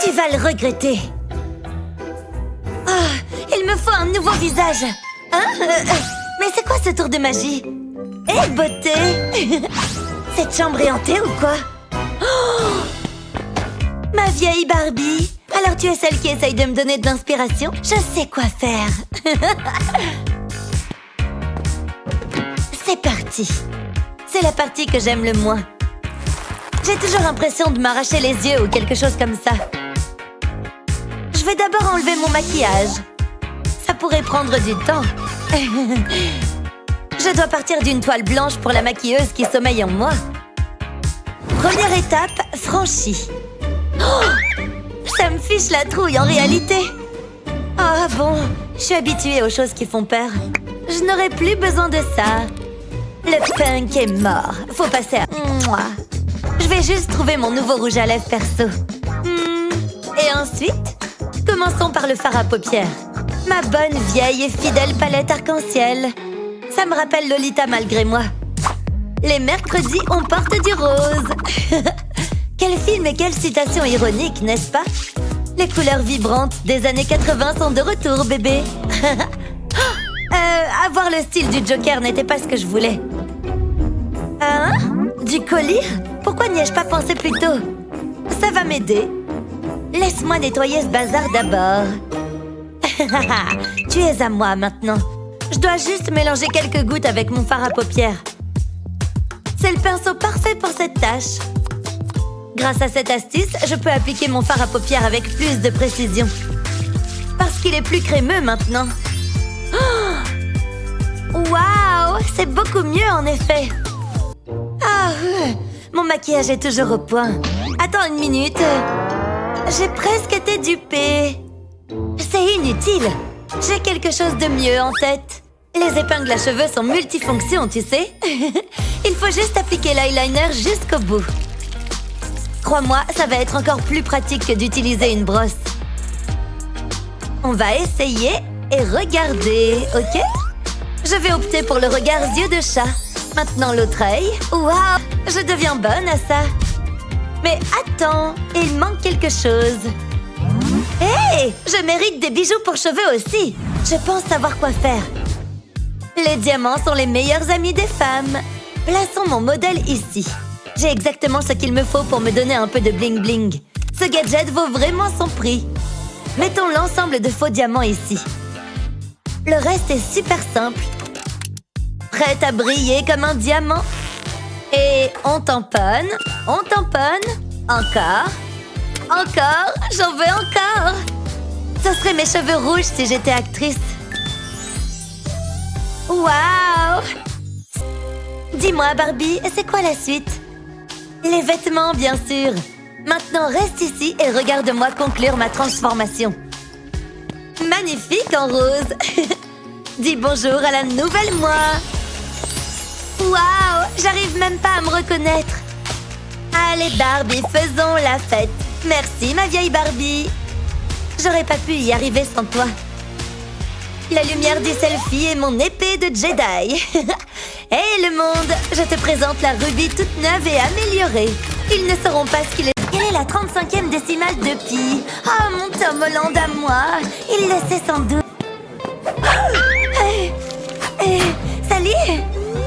Tu vas le regretter. Oh, il me faut un nouveau visage. Hein? Mais c'est quoi ce tour de magie? Eh, beauté! Cette chambre est hantée ou quoi? Oh, ma vieille Barbie! Alors tu es celle qui essaye de me donner de l'inspiration? Je sais quoi faire! C'est parti! C'est la partie que j'aime le moins. J'ai toujours l'impression de m'arracher les yeux ou quelque chose comme ça. Je vais d'abord enlever mon maquillage. Ça pourrait prendre du temps. Je dois partir d'une toile blanche pour la maquilleuse qui sommeille en moi. Première étape franchie. Oh, ça me fiche la trouille en réalité. Ah bon, je suis habituée aux choses qui font peur. Je n'aurai plus besoin de ça. Le punk est mort. Faut passer à... Mouah. Je vais juste trouver mon nouveau rouge à lèvres perso. Et ensuite, commençons par le fard à paupières. Ma bonne vieille et fidèle palette arc-en-ciel. Ça me rappelle Lolita malgré moi. Les mercredis, on porte du rose. Quel film et quelle citation ironique, n'est-ce pas? Les couleurs vibrantes des années 80 sont de retour, bébé. Avoir le style du Joker n'était pas ce que je voulais. Hein? Du collier? Pourquoi n'y ai-je pas pensé plus tôt? Ça va m'aider. Laisse-moi nettoyer ce bazar d'abord. Tu es à moi maintenant. Je dois juste mélanger quelques gouttes avec mon fard à paupières. C'est le pinceau parfait pour cette tâche. Grâce à cette astuce, je peux appliquer mon fard à paupières avec plus de précision. Parce qu'il est plus crémeux maintenant. Waouh! C'est beaucoup mieux en effet. Mon maquillage est toujours au point. Attends une minute. J'ai presque été dupée. C'est inutile. J'ai quelque chose de mieux en tête. Les épingles à cheveux sont multifonctions, tu sais. Il faut juste appliquer l'eyeliner jusqu'au bout. Crois-moi, ça va être encore plus pratique que d'utiliser une brosse. On va essayer et regarder, ok? Je vais opter pour le regard yeux de chat. Maintenant l'autre œil. Waouh, je deviens bonne à ça. Mais attends, il manque quelque chose. Hé, je mérite des bijoux pour cheveux aussi. Je pense savoir quoi faire. Les diamants sont les meilleurs amis des femmes. Plaçons mon modèle ici. J'ai exactement ce qu'il me faut pour me donner un peu de bling-bling. Ce gadget vaut vraiment son prix. Mettons l'ensemble de faux diamants ici. Le reste est super simple. Prête à briller comme un diamant. Et on tamponne, encore, j'en veux encore. Ce serait mes cheveux rouges si j'étais actrice. Waouh! Dis-moi, Barbie, c'est quoi la suite? Les vêtements, bien sûr. Maintenant, reste ici et regarde-moi conclure ma transformation. Magnifique en rose. Dis bonjour à la nouvelle moi. Waouh! J'arrive même pas à me reconnaître. Allez, Barbie, faisons la fête. Merci, ma vieille Barbie. J'aurais pas pu y arriver sans toi. La lumière du selfie est mon épée de Jedi. Hey, le monde! Je te présente la Ruby toute neuve et améliorée. Ils ne sauront pas ce qu'il est. Quelle est la 35e décimale de pi? Oh, mon Tom Holland à moi! Il le sait sans doute. Salut!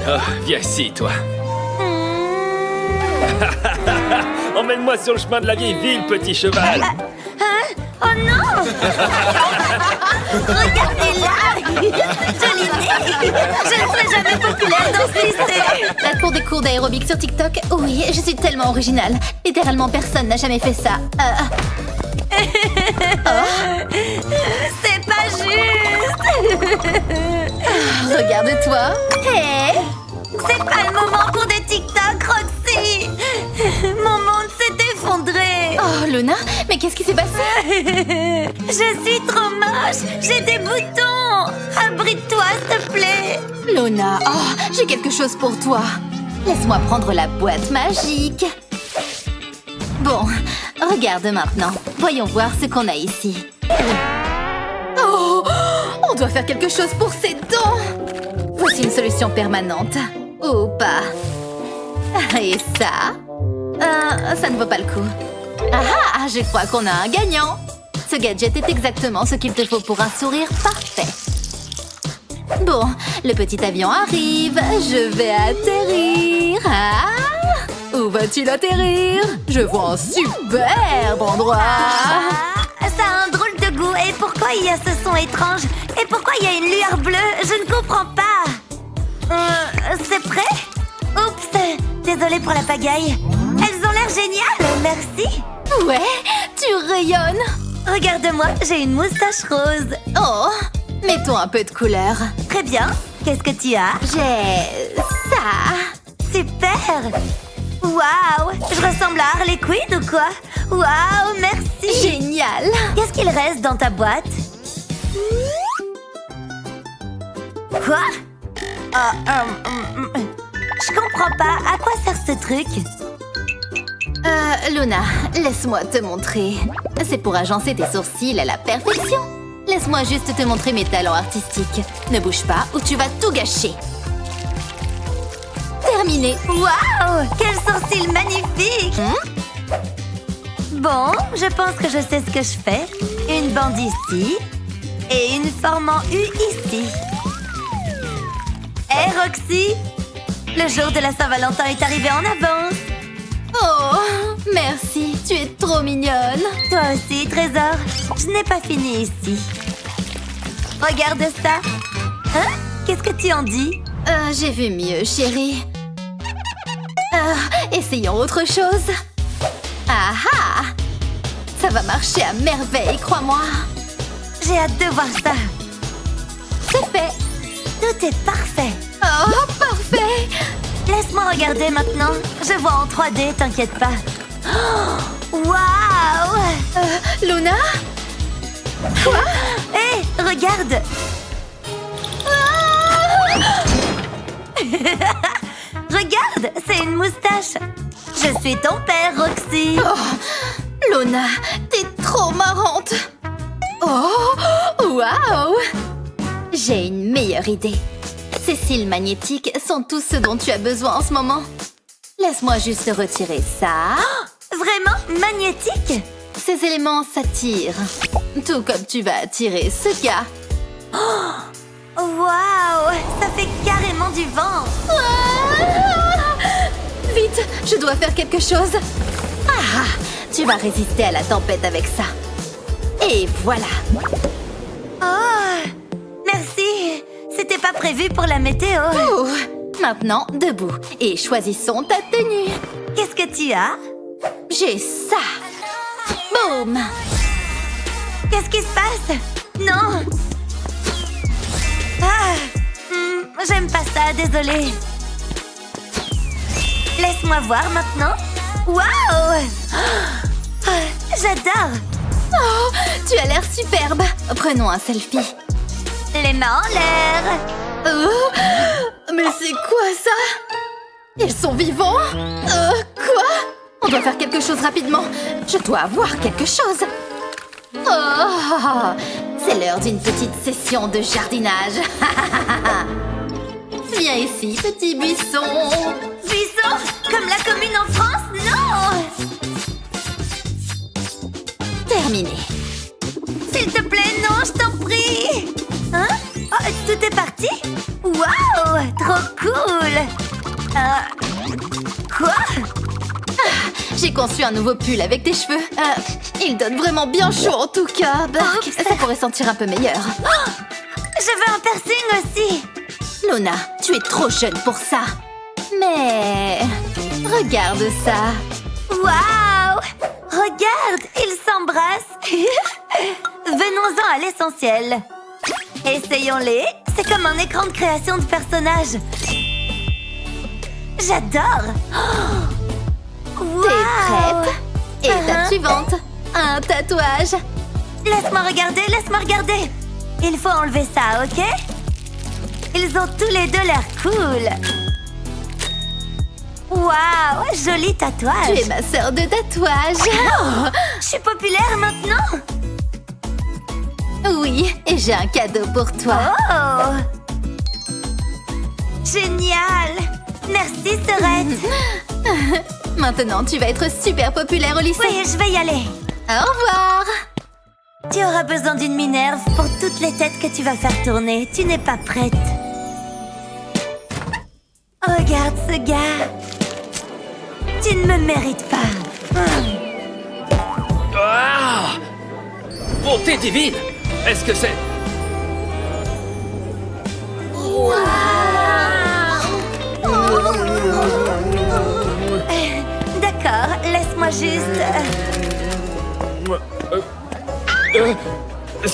Oh, viens ici, toi. Emmène-moi sur le chemin de la vieille ville, petit cheval. Oh non! Regardez-la! Jolie nez! Je ne serai jamais populaire dans ce lycée! Pour des cours d'aérobic sur TikTok, oui, je suis tellement originale. Littéralement, personne n'a jamais fait ça. C'est pas juste! Regarde-toi. Hey! C'est pas le moment pour des TikTok, Roxy! Mon monde s'est effondré! Oh, Luna, mais qu'est-ce qui s'est passé? Je suis trop moche! J'ai des boutons! Abrite-toi, s'il te plaît! Luna, oh, j'ai quelque chose pour toi. Laisse-moi prendre la boîte magique. Bon, regarde maintenant. Voyons voir ce qu'on a ici. Oh, on doit faire quelque chose pour ces dents. Voici une solution permanente. Ou pas. Et ça? Ça ne vaut pas le coup. Ah, je crois qu'on a un gagnant. Ce gadget est exactement ce qu'il te faut pour un sourire parfait. Bon, le petit avion arrive. Je vais atterrir. Ah, où vas-tu atterrir? Je vois un superbe endroit. Ça a un drôle de goût. Et pourquoi il y a ce son étrange? Et pourquoi il y a une lueur bleue? Je ne comprends pas. C'est prêt? Oups, désolée pour la pagaille. Elles ont l'air géniales, merci. Ouais, tu rayonnes. Regarde-moi, j'ai une moustache rose. Oh, mettons un peu de couleur. Très bien. Qu'est-ce que tu as? J'ai ça. Super. Waouh, je ressemble à Harley Quinn ou quoi? Waouh, merci. Génial. Qu'est-ce qu'il reste dans ta boîte? Quoi? Je comprends pas. À quoi sert ce truc? Luna, laisse-moi te montrer. C'est pour agencer tes sourcils à la perfection. Laisse-moi juste te montrer mes talents artistiques. Ne bouge pas ou tu vas tout gâcher. Terminé. Waouh, quel sourcil magnifique! Bon, je pense que je sais ce que je fais. Une bande ici et une forme en U ici. Hé, Roxy! Le jour de la Saint-Valentin est arrivé en avance. Oh, merci. Tu es trop mignonne. Toi aussi, Trésor. Je n'ai pas fini ici. Regarde ça. Hein? Qu'est-ce que tu en dis? J'ai vu mieux, chérie. Essayons autre chose. Ah ah! Ça va marcher à merveille, crois-moi. J'ai hâte de voir ça. C'est fait. Tout est parfait. Oh, parfait. Laisse-moi regarder maintenant. Je vois en 3D, t'inquiète pas. Oh, waouh! Luna? Quoi? Hé, regarde! Regarde, c'est une moustache. Je suis ton père, Roxy. Oh, Luna, t'es trop marrante. Oh, waouh! J'ai une meilleure idée. Ces cils magnétiques sont tout ce dont tu as besoin en ce moment. Laisse-moi juste retirer ça. Vraiment magnétique? Ces éléments s'attirent. Tout comme tu vas attirer ce gars. Waouh! Ça fait carrément du vent. Vite, je dois faire quelque chose. Ah, tu vas résister à la tempête avec ça. Et voilà. Oh! Merci. C'était pas prévu pour la météo. Ouh. Maintenant, debout. Et choisissons ta tenue. Qu'est-ce que tu as? J'ai ça. Boum. Qu'est-ce qui se passe? Non! Ah! J'aime pas ça, désolée. Laisse-moi voir maintenant. Waouh! Oh, j'adore! Oh, tu as l'air superbe. Prenons un selfie. Les mains en l'air. Oh, mais c'est quoi ça? Ils sont vivants? Quoi? On doit faire quelque chose rapidement. Je dois avoir quelque chose. Oh, c'est l'heure d'une petite session de jardinage. Viens ici, petit buisson. Buisson? Comme la commune en France? Non! Terminé. S'il te plaît, non, je t'en prie! Hein? Oh, tout est parti? Waouh! Trop cool! Quoi? J'ai conçu un nouveau pull avec tes cheveux. Il donne vraiment bien chaud en tout cas. Bark, ça pourrait sentir un peu meilleur. Oh, je veux un piercing aussi! Luna, tu es trop jeune pour ça. Mais... regarde ça. Waouh! Regarde, ils s'embrassent! Venons-en à l'essentiel. Essayons-les. C'est comme un écran de création de personnages. J'adore! T'es prête? Étape suivante. Un tatouage. Laisse-moi regarder. Il faut enlever ça, ok? Ils ont tous les deux l'air cool. Waouh, joli tatouage. Tu es ma sœur de tatouage. Oh, je suis populaire maintenant. Oui, et j'ai un cadeau pour toi. Oh! Génial! Merci, sœurette! Maintenant, tu vas être super populaire au lycée. Oui, je vais y aller. Au revoir. Tu auras besoin d'une Minerve pour toutes les têtes que tu vas faire tourner. Tu n'es pas prête. Regarde ce gars. Tu ne me mérites pas. Ah! Bonté divine! Est-ce que c'est... D'accord, laisse-moi juste... Euh,